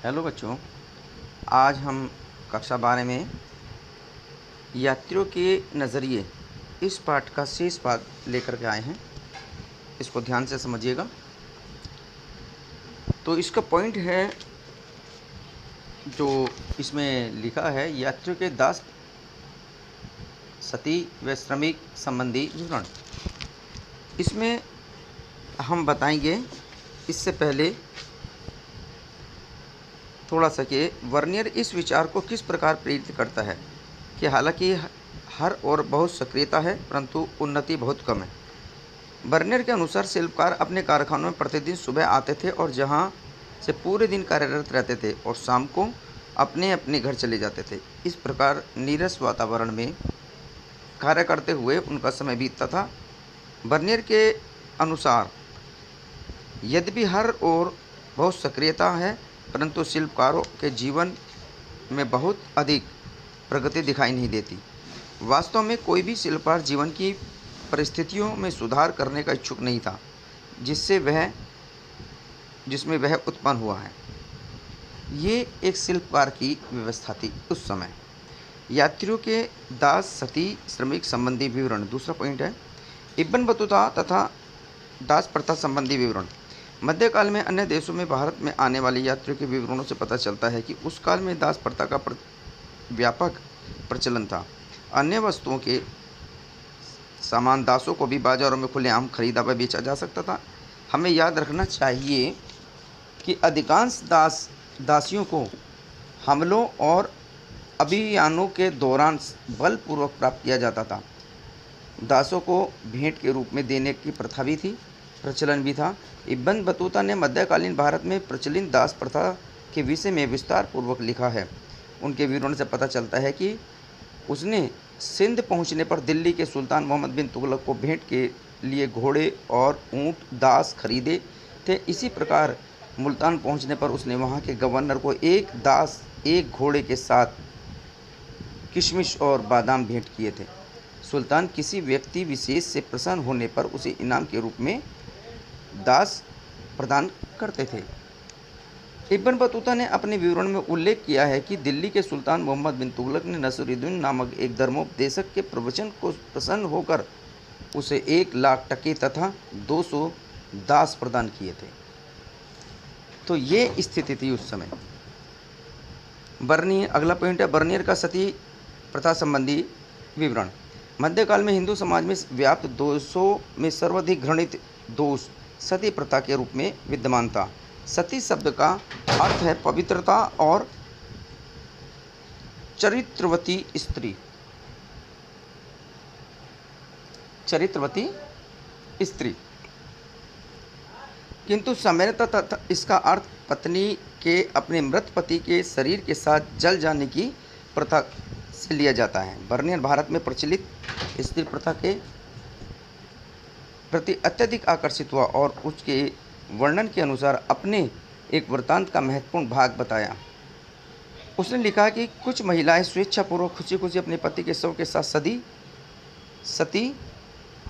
Hello बच्चों, आज हम कक्षा 12 में यात्रियों के नज़रिए इस पाठ का शेष भाग लेकर के आए हैं। इसको ध्यान से समझिएगा। तो इसका पॉइंट है जो इसमें लिखा है, यात्रियों के दास सती व श्रमिक संबंधी विवरण। इसमें हम बताएंगे इससे पहले थोड़ा सा कि वर्नियर इस विचार को किस प्रकार प्रेरित करता है कि हालांकि हर ओर बहुत सक्रियता है परंतु उन्नति बहुत कम है। वर्नियर के अनुसार शिल्पकार अपने कारखानों में प्रतिदिन सुबह आते थे और जहां से पूरे दिन कार्यरत रहते थे और शाम को अपने अपने घर चले जाते थे। इस प्रकार नीरस वातावरण में कार्य करते हुए उनका समय बीतता था। वर्नियर के अनुसार यद्यपि हर ओर बहुत सक्रियता है परंतु शिल्पकारों के जीवन में बहुत अधिक प्रगति दिखाई नहीं देती। वास्तव में कोई भी शिल्पकार जीवन की परिस्थितियों में सुधार करने का इच्छुक नहीं था जिसमें वह उत्पन्न हुआ है। ये एक शिल्पकार की व्यवस्था थी उस समय। यात्रियों के दास सती श्रमिक संबंधी विवरण दूसरा पॉइंट है। इब्न बतूता तथा दास प्रथा संबंधी विवरण। मध्यकाल में अन्य देशों में भारत में आने वाले यात्रियों के विवरणों से पता चलता है कि उस काल में दास प्रथा का व्यापक प्रचलन था। अन्य वस्तुओं के सामान दासों को भी बाजारों में खुलेआम खरीदा व बेचा जा सकता था। हमें याद रखना चाहिए कि अधिकांश दासियों को हमलों और अभियानों के दौरान बलपूर्वक प्राप्त किया जाता था। दासों को भेंट के रूप में देने की प्रथा भी थी, प्रचलन भी था। इब्न बतूता ने मध्यकालीन भारत में प्रचलित दास प्रथा के विषय में विस्तार पूर्वक लिखा है। उनके विवरण से पता चलता है कि उसने सिंध पहुंचने पर दिल्ली के सुल्तान मोहम्मद बिन तुगलक को भेंट के लिए घोड़े और ऊंट दास खरीदे थे। इसी प्रकार मुल्तान पहुंचने पर उसने वहां के गवर्नर को एक दास एक घोड़े के साथ किशमिश और बादाम भेंट किए थे। सुल्तान किसी व्यक्ति विशेष से प्रसन्न होने पर उसे इनाम के रूप में दास प्रदान करते थे। इब्न बतूता ने अपने विवरण में उल्लेख किया है कि दिल्ली के सुल्तान मोहम्मद बिन तुगलक ने नसीरुद्दीन नामक एक धर्मोपदेशक के प्रवचन को प्रसन्न होकर उसे 1,00,000 टके तथा 200 दास प्रदान किए थे। तो ये स्थिति थी उस समय। बर्नियर अगला पॉइंट है, बर्नियर का सती प्रथा संबंधी विवरण। मध्यकाल में हिंदू समाज में व्याप्त दोषों में सर्वाधिक घृणित दोष सती प्रथा के रूप में विद्यमान था। सती शब्द का अर्थ है पवित्रता और चरित्रवती स्त्री। किंतु सामान्यतः इसका अर्थ पत्नी के अपने मृत पति के शरीर के साथ जल जाने की प्रथा से लिया जाता है। बर्नियर भारत में प्रचलित स्त्री प्रथा के प्रति अत्यधिक आकर्षित हुआ और उसके वर्णन के अनुसार अपने एक वृत्तांत का महत्वपूर्ण भाग बताया। उसने लिखा कि कुछ महिलाएं स्वेच्छापूर्वक खुशी खुशी अपने पति के शव के साथ सती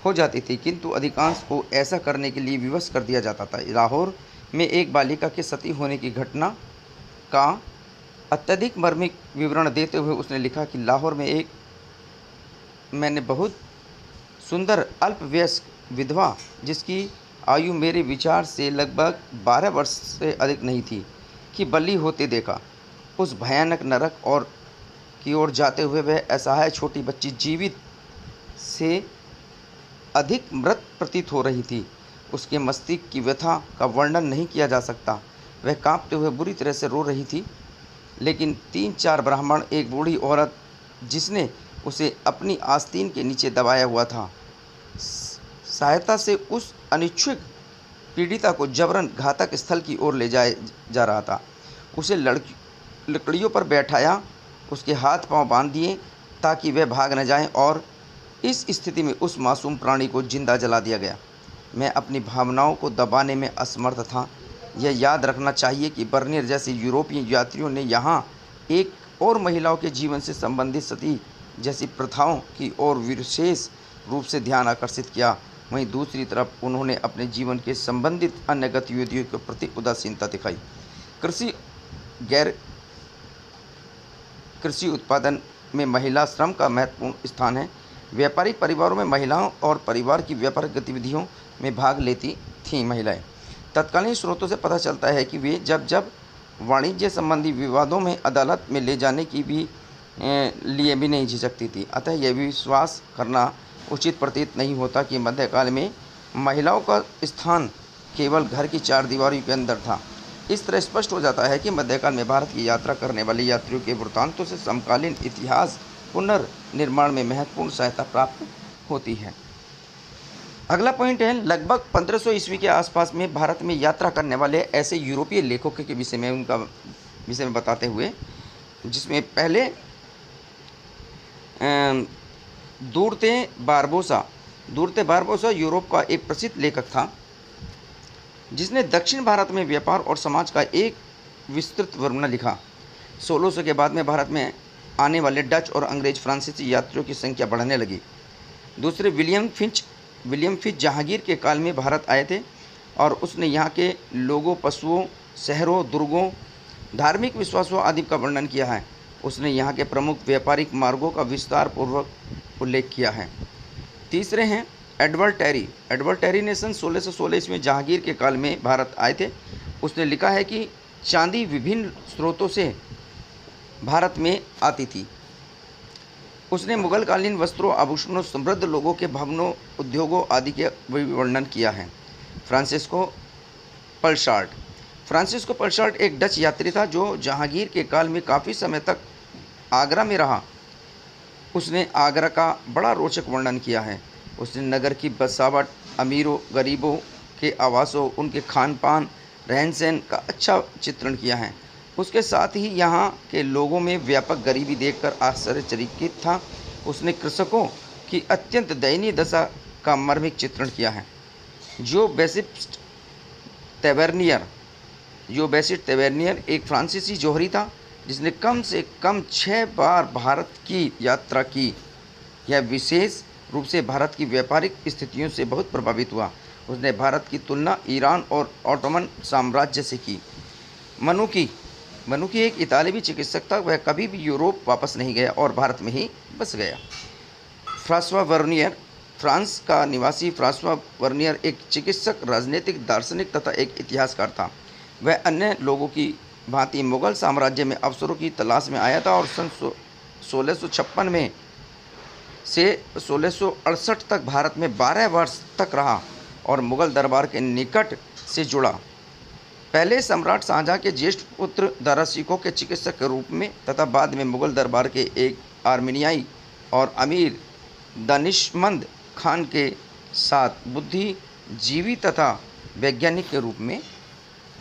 हो जाती थी, किंतु अधिकांश को ऐसा करने के लिए विवश कर दिया जाता था। लाहौर में एक बालिका के सती होने की घटना का अत्यधिक मर्मिक विवरण देते हुए उसने लिखा कि लाहौर में मैंने बहुत सुंदर अल्पवयस्क विधवा, जिसकी आयु मेरे विचार से लगभग 12 वर्ष से अधिक नहीं थी, कि बलि होते देखा। उस भयानक नरक की ओर जाते हुए वह असहाय छोटी बच्ची जीवित से अधिक मृत प्रतीत हो रही थी। उसके मस्तिष्क की व्यथा का वर्णन नहीं किया जा सकता। वह कांपते हुए बुरी तरह से रो रही थी, लेकिन 3-4 ब्राह्मण, एक बूढ़ी औरत जिसने उसे अपनी आस्तीन के नीचे दबाया हुआ था, सहायता से उस अनिच्छुक पीड़िता को जबरन घातक स्थल की ओर ले जाया जा रहा था। उसे लकड़ियों पर बैठाया, उसके हाथ पांव बांध दिए ताकि वह भाग न जाए और इस स्थिति में उस मासूम प्राणी को जिंदा जला दिया गया। मैं अपनी भावनाओं को दबाने में असमर्थ था। यह याद रखना चाहिए कि बर्नियर जैसे यूरोपीय यात्रियों ने यहाँ एक और महिलाओं के जीवन से संबंधित सती जैसी प्रथाओं की ओर विशेष रूप से ध्यान आकर्षित किया। वहीं दूसरी तरफ उन्होंने अपने जीवन के संबंधित अन्य गतिविधियों के प्रति उदासीनता दिखाई। कृषि गैर कृषि उत्पादन में महिला श्रम का महत्वपूर्ण स्थान है। व्यापारिक परिवारों में महिलाओं और परिवार की व्यापारिक गतिविधियों में भाग लेती थीं महिलाएं। तत्कालीन स्रोतों से पता चलता है कि वे जब जब वाणिज्य संबंधी विवादों में अदालत में ले जाने की भी लिए भी नहीं झिझकती थी। अतः यह भी विश्वास करना उचित प्रतीत नहीं होता कि मध्यकाल में महिलाओं का स्थान केवल घर की चार दीवारों के अंदर था। इस तरह स्पष्ट हो जाता है कि मध्यकाल में भारत की यात्रा करने वाले यात्रियों के वृत्तांतों से समकालीन इतिहास पुनर्निर्माण में महत्वपूर्ण सहायता प्राप्त होती है। अगला पॉइंट है लगभग 1500 ईस्वी के आसपास में भारत में यात्रा करने वाले ऐसे यूरोपीय लेखकों के विषय में उनका विषय में बताते हुए, जिसमें पहले दूरते बारबोसा यूरोप का एक प्रसिद्ध लेखक था, जिसने दक्षिण भारत में व्यापार और समाज का एक विस्तृत वर्णन लिखा। 1600 के बाद में भारत में आने वाले डच और अंग्रेज फ्रांसीसी यात्रियों की संख्या बढ़ने लगी। दूसरे विलियम फिंच जहांगीर के काल में भारत आए थे और उसने यहाँ के लोगों, पशुओं, शहरों, दुर्गों, धार्मिक विश्वासों आदि का वर्णन किया है। उसने यहाँ के प्रमुख व्यापारिक मार्गों का विस्तार पूर्वक उल्लेख किया है। तीसरे हैं एडवर्ड टेरी ने सन 1616 ईस्वी में जहांगीर के काल में भारत आए थे। उसने लिखा है कि चांदी विभिन्न स्रोतों से भारत में आती थी। उसने मुगलकालीन वस्त्रों, आभूषणों, समृद्ध लोगों के भवनों, उद्योगों आदि के वर्णन किया है। फ्रांसिस्को पलशार्ट एक डच यात्री था जो जहांगीर के काल में काफ़ी समय तक आगरा में रहा। उसने आगरा का बड़ा रोचक वर्णन किया है। उसने नगर की बसावट, अमीरों गरीबों के आवासों, उनके खान पान, रहन सहन का अच्छा चित्रण किया है। उसके साथ ही यहाँ के लोगों में व्यापक गरीबी देखकर आश्चर्यचकित था। उसने कृषकों की अत्यंत दयनीय दशा का मर्मिक चित्रण किया है। जो बेसिस्ट तेवर्नियर एक फ्रांसीसी जौहरी था जिसने कम से कम 6 बार भारत की यात्रा की। यह विशेष रूप से भारत की व्यापारिक स्थितियों से बहुत प्रभावित हुआ। उसने भारत की तुलना ईरान और ऑटोमन साम्राज्य से की। मनुकी एक इतालवी चिकित्सक था। वह कभी भी यूरोप वापस नहीं गया और भारत में ही बस गया। फ्रांस का निवासी फ्रांसवा वर्नियर एक चिकित्सक, राजनीतिक दार्शनिक तथा एक इतिहासकार था। वह अन्य लोगों की भांति मुगल साम्राज्य में अवसरों की तलाश में आया था और सन 1656 में से 1668 तक भारत में 12 वर्ष तक रहा और मुगल दरबार के निकट से जुड़ा। पहले सम्राट शाहजहाँ के ज्येष्ठ पुत्र दाराशिकों के चिकित्सक के रूप में तथा बाद में मुगल दरबार के एक आर्मीनियाई और अमीर दानिशमंद खान के साथ बुद्धिजीवी तथा वैज्ञानिक के रूप में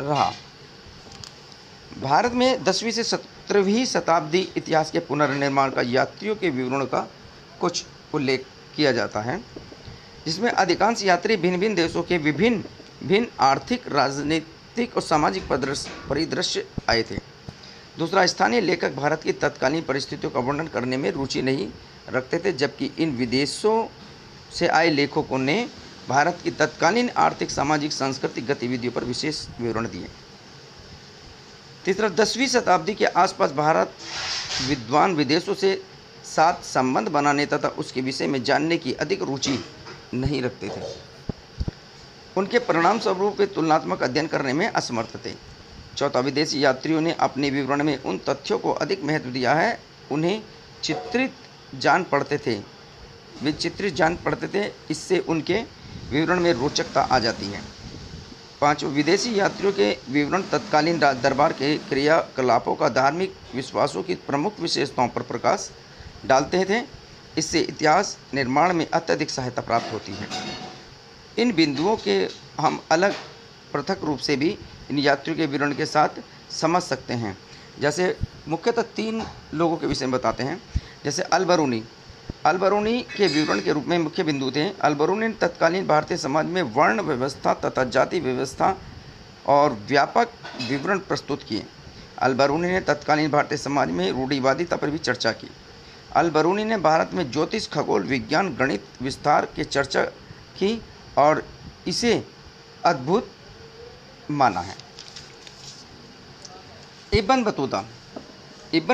रहा। भारत में 10वीं से 17वीं शताब्दी इतिहास के पुनर्निर्माण का यात्रियों के विवरण का कुछ उल्लेख किया जाता है, जिसमें अधिकांश यात्री भिन्न भिन्न देशों के विभिन्न आर्थिक, राजनीतिक और सामाजिक परिदृश्य आए थे। दूसरा, स्थानीय लेखक भारत की तत्कालीन परिस्थितियों का वर्णन करने में रुचि नहीं रखते थे, जबकि इन विदेशों से आए लेखकों ने भारत की तत्कालीन आर्थिक, सामाजिक, सांस्कृतिक गतिविधियों पर विशेष विवरण दिए। तीसरा, 10वीं शताब्दी के आसपास भारत विद्वान विदेशों से साथ संबंध बनाने तथा उसके विषय में जानने की अधिक रुचि नहीं रखते थे। उनके परिणाम स्वरूप वे तुलनात्मक अध्ययन करने में असमर्थ थे। चौथा, विदेशी यात्रियों ने अपने विवरण में उन तथ्यों को अधिक महत्व दिया है उन्हें चित्रित जान पड़ते थे। इससे उनके विवरण में रोचकता आ जाती है। पांचवें, विदेशी यात्रियों के विवरण तत्कालीन दरबार के क्रियाकलापों का धार्मिक विश्वासों की प्रमुख विशेषताओं पर प्रकाश डालते थे। इससे इतिहास निर्माण में अत्यधिक सहायता प्राप्त होती है। इन बिंदुओं के हम अलग पृथक रूप से भी इन यात्रियों के विवरण के साथ समझ सकते हैं। जैसे मुख्यतः 3 लोगों के विषय में बताते हैं। जैसे अलबरूनी के विवरण के रूप में मुख्य बिंदु थे। अलबरूनी ने तत्कालीन भारतीय समाज में वर्ण व्यवस्था तथा जाति व्यवस्था और व्यापक विवरण प्रस्तुत किए। अलबरूनी ने तत्कालीन भारतीय समाज में रूढ़िवादिता पर भी चर्चा की। अलबरूनी ने भारत में ज्योतिष, खगोल विज्ञान, गणित विस्तार की चर्चा की और इसे अद्भुत माना है। इब्न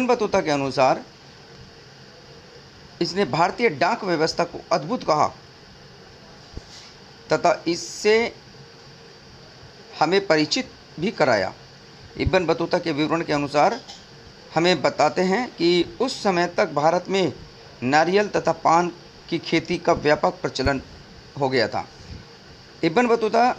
बतूता के अनुसार इसने भारतीय डाक व्यवस्था को अद्भुत कहा तथा इससे हमें परिचित भी कराया। इब्न बतूता के विवरण के अनुसार हमें बताते हैं कि उस समय तक भारत में नारियल तथा पान की खेती का व्यापक प्रचलन हो गया था। इब्न बतूता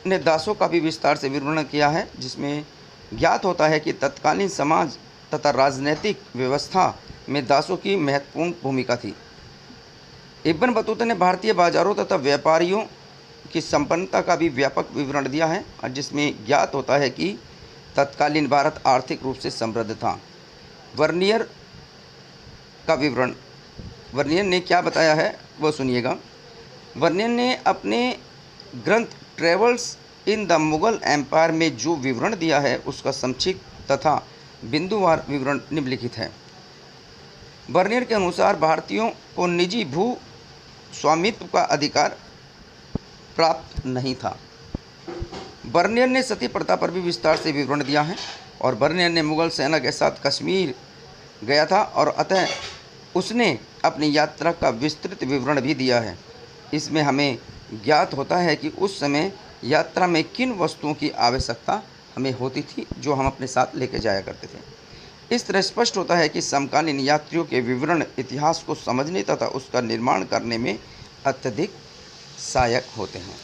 ने दासों का भी विस्तार से विवरण किया है, जिसमें ज्ञात होता है कि तत्कालीन समाज तथा राजनीतिक व्यवस्था में दासों की महत्वपूर्ण भूमिका थी। इब्न बतूता ने भारतीय बाजारों तथा व्यापारियों की संपन्नता का भी व्यापक विवरण दिया है, और जिसमें ज्ञात होता है कि तत्कालीन भारत आर्थिक रूप से समृद्ध था। वर्नियर का विवरण, वर्नियर ने क्या बताया है वो सुनिएगा। वर्नियर ने अपने ग्रंथ travels in the Mughal empire में जो विवरण दिया है उसका संक्षिप्त तथा बिंदुवार विवरण निम्नलिखित है। वर्नियर के अनुसार भारतीयों को निजी भू स्वामित्व का अधिकार प्राप्त नहीं था। वर्नियर ने सती प्रथा पर भी विस्तार से विवरण दिया है, और वर्नियर ने मुगल सेना के साथ कश्मीर गया था और अतः उसने अपनी यात्रा का विस्तृत विवरण भी दिया है। इसमें हमें ज्ञात होता है कि उस समय यात्रा में किन वस्तुओं की आवश्यकता हमें होती थी जो हम अपने साथ लेके जाया करते थे। इस तरह स्पष्ट होता है कि समकालीन यात्रियों के विवरण इतिहास को समझने तथा उसका निर्माण करने में अत्यधिक सहायक होते हैं।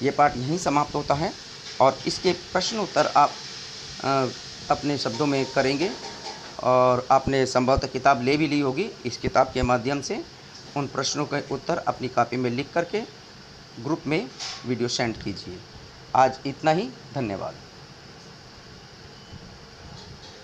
ये पाठ यहीं समाप्त होता है और इसके प्रश्न उत्तर आप अपने शब्दों में करेंगे, और आपने संभवतः किताब ले भी ली होगी। इस किताब के माध्यम से उन प्रश्नों के उत्तर अपनी कॉपी में लिख करके ग्रुप में वीडियो सेंड कीजिए। आज इतना ही, धन्यवाद।